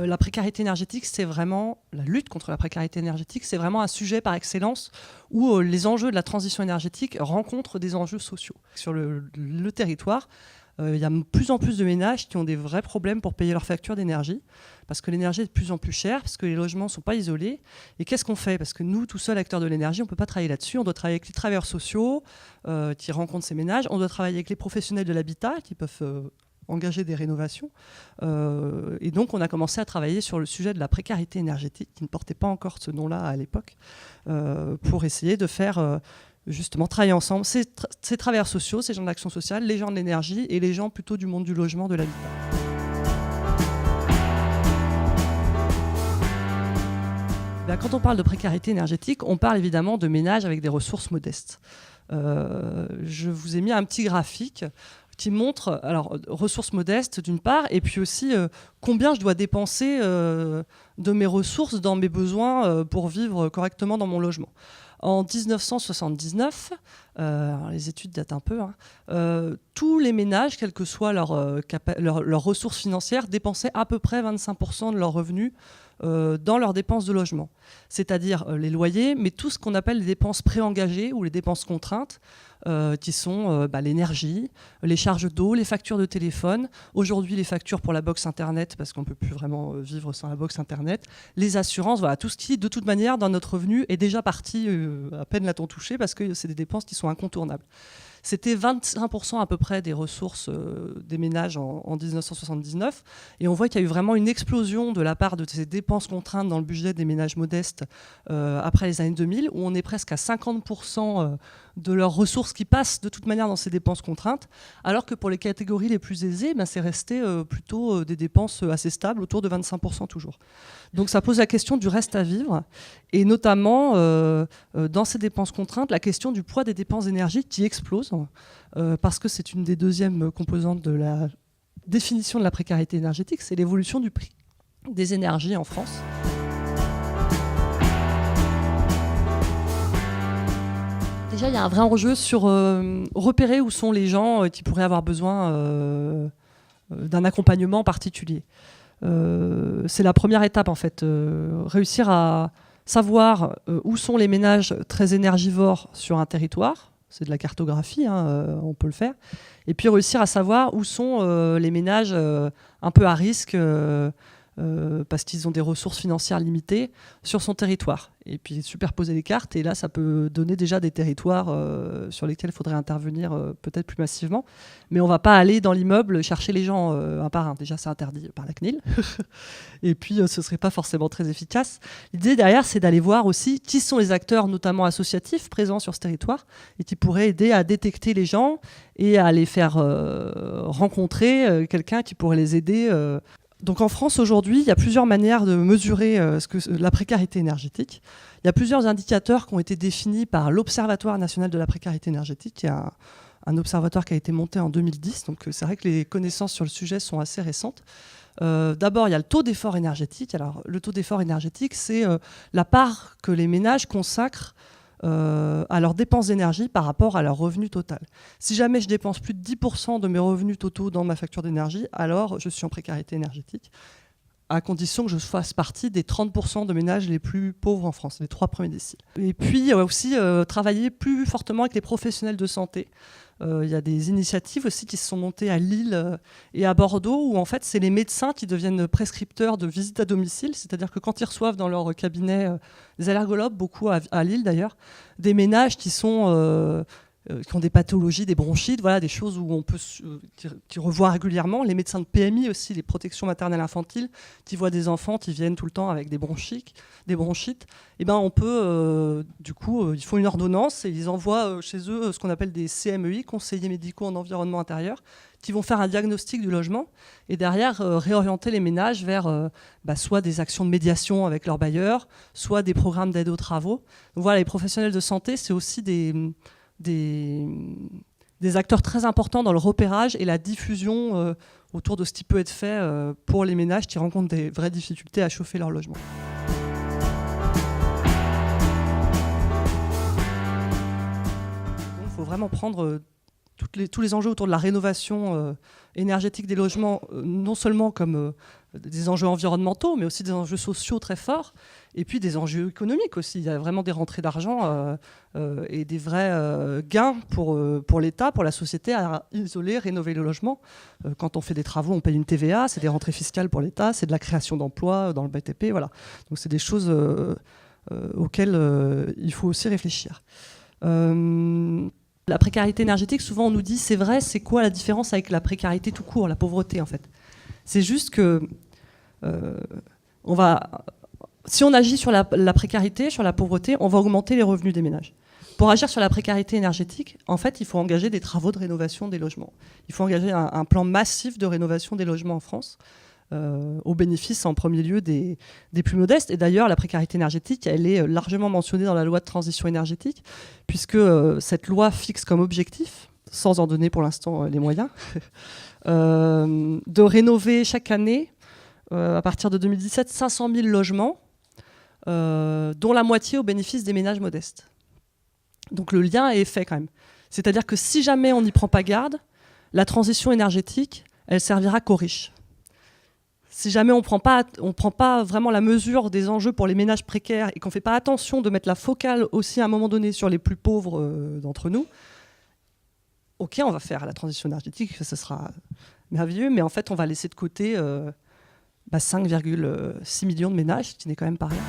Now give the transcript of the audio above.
La précarité énergétique, c'est vraiment la lutte contre la précarité énergétique, c'est vraiment un sujet par excellence où les enjeux de la transition énergétique rencontrent des enjeux sociaux. Sur le territoire, il y a de plus en plus de ménages qui ont des vrais problèmes pour payer leur facture d'énergie, parce que l'énergie est de plus en plus chère, parce que les logements ne sont pas isolés. Et qu'est-ce qu'on fait? Parce que nous, tout seuls acteurs de l'énergie, on ne peut pas travailler là-dessus. On doit travailler avec les travailleurs sociaux qui rencontrent ces ménages. On doit travailler avec les professionnels de l'habitat qui peuvent engager des rénovations. Et donc, on a commencé à travailler sur le sujet de la précarité énergétique, qui ne portait pas encore ce nom-là à l'époque, pour essayer de faire justement travailler ensemble ces travailleurs sociaux, ces gens de l'action sociale, les gens de l'énergie et les gens plutôt du monde du logement, de l'habitat. Quand on parle de précarité énergétique, on parle évidemment de ménages avec des ressources modestes. Je vous ai mis un petit graphique qui montre ressources modestes d'une part, et puis aussi combien je dois dépenser de mes ressources dans mes besoins pour vivre correctement dans mon logement. En 1979, les études datent un peu, tous les ménages, quelles que soient leurs ressources financières, dépensaient à peu près 25% de leurs revenus dans leurs dépenses de logement. C'est-à-dire les loyers, mais tout ce qu'on appelle les dépenses préengagées ou les dépenses contraintes, qui sont l'énergie, les charges d'eau, les factures de téléphone, aujourd'hui les factures pour la box Internet, parce qu'on ne peut plus vraiment vivre sans la box Internet, les assurances, voilà, tout ce qui, de toute manière, dans notre revenu, est déjà parti, à peine l'a-t-on touché, parce que c'est des dépenses qui sont incontournables. C'était 25% à peu près des ressources des ménages en 1979. Et on voit qu'il y a eu vraiment une explosion de la part de ces dépenses contraintes dans le budget des ménages modestes après les années 2000, où on est presque à 50% de leurs ressources qui passent de toute manière dans ces dépenses contraintes, alors que pour les catégories les plus aisées, c'est resté plutôt des dépenses assez stables, autour de 25% toujours. Donc ça pose la question du reste à vivre, et notamment dans ces dépenses contraintes, la question du poids des dépenses d'énergie qui explose, parce que c'est une des deuxièmes composantes de la définition de la précarité énergétique, c'est l'évolution du prix des énergies en France. Déjà, il y a un vrai enjeu sur repérer où sont les gens qui pourraient avoir besoin d'un accompagnement particulier. C'est la première étape, en fait, réussir à savoir où sont les ménages très énergivores sur un territoire. C'est de la cartographie, on peut le faire. Et puis réussir à savoir où sont les ménages un peu à risque parce qu'ils ont des ressources financières limitées sur son territoire. Et puis superposer les cartes, et là ça peut donner déjà des territoires sur lesquels il faudrait intervenir peut-être plus massivement. Mais on ne va pas aller dans l'immeuble chercher les gens un par un. Déjà c'est interdit par la CNIL. Et puis ce ne serait pas forcément très efficace. L'idée derrière, c'est d'aller voir aussi qui sont les acteurs, notamment associatifs, présents sur ce territoire, et qui pourraient aider à détecter les gens et à les faire rencontrer quelqu'un qui pourrait les aider. Donc en France aujourd'hui, il y a plusieurs manières de mesurer la précarité énergétique. Il y a plusieurs indicateurs qui ont été définis par l'Observatoire national de la précarité énergétique, qui est un observatoire qui a été monté en 2010. Donc c'est vrai que les connaissances sur le sujet sont assez récentes. D'abord, il y a le taux d'effort énergétique. Alors le taux d'effort énergétique, c'est la part que les ménages consacrent à leurs dépenses d'énergie par rapport à leur revenu total. Si jamais je dépense plus de 10% de mes revenus totaux dans ma facture d'énergie, alors je suis en précarité énergétique, à condition que je fasse partie des 30% de ménages les plus pauvres en France, les 3 premiers déciles. Et puis, il y a aussi travailler plus fortement avec les professionnels de santé. Il y a des initiatives aussi qui se sont montées à Lille et à Bordeaux, où en fait c'est les médecins qui deviennent prescripteurs de visites à domicile, c'est-à-dire que quand ils reçoivent dans leur cabinet des allergologues, beaucoup à Lille d'ailleurs, des ménages qui ont des pathologies, des bronchites, voilà, des choses où on peut qui revoient régulièrement. Les médecins de PMI aussi, les protections maternelles infantiles, qui voient des enfants qui viennent tout le temps avec des bronchites. Et ben on peut, ils font une ordonnance et ils envoient chez eux ce qu'on appelle des CMEI, conseillers médicaux en environnement intérieur, qui vont faire un diagnostic du logement et derrière réorienter les ménages vers soit des actions de médiation avec leurs bailleurs, soit des programmes d'aide aux travaux. Donc voilà, les professionnels de santé, c'est aussi des acteurs très importants dans le repérage et la diffusion autour de ce qui peut être fait pour les ménages qui rencontrent des vraies difficultés à chauffer leur logement. Il faut vraiment prendre tous les enjeux autour de la rénovation énergétique des logements, non seulement comme des enjeux environnementaux, mais aussi des enjeux sociaux très forts, et puis des enjeux économiques aussi. Il y a vraiment des rentrées d'argent et des vrais gains pour l'État, pour la société, à isoler, rénover le logement. Quand on fait des travaux, on paye une TVA, c'est des rentrées fiscales pour l'État, c'est de la création d'emplois dans le BTP, voilà. Donc c'est des choses auxquelles il faut aussi réfléchir. La précarité énergétique, souvent on nous dit, c'est vrai, c'est quoi la différence avec la précarité tout court, la pauvreté en fait? C'est juste que si on agit sur la précarité, sur la pauvreté, on va augmenter les revenus des ménages. Pour agir sur la précarité énergétique, en fait, il faut engager des travaux de rénovation des logements. Il faut engager un plan massif de rénovation des logements en France, au bénéfice en premier lieu des plus modestes. Et d'ailleurs, la précarité énergétique, elle est largement mentionnée dans la loi de transition énergétique, puisque cette loi fixe comme objectif, sans en donner pour l'instant les moyens, de rénover chaque année, à partir de 2017, 500 000 logements, dont la moitié au bénéfice des ménages modestes. Donc le lien est fait quand même. C'est-à-dire que si jamais on n'y prend pas garde, la transition énergétique, elle servira qu'aux riches. Si jamais on ne prend pas vraiment la mesure des enjeux pour les ménages précaires et qu'on ne fait pas attention de mettre la focale aussi à un moment donné sur les plus pauvres d'entre nous, ok, on va faire la transition énergétique, ce sera merveilleux, mais en fait, on va laisser de côté 5,6 millions de ménages, ce qui n'est quand même pas rien.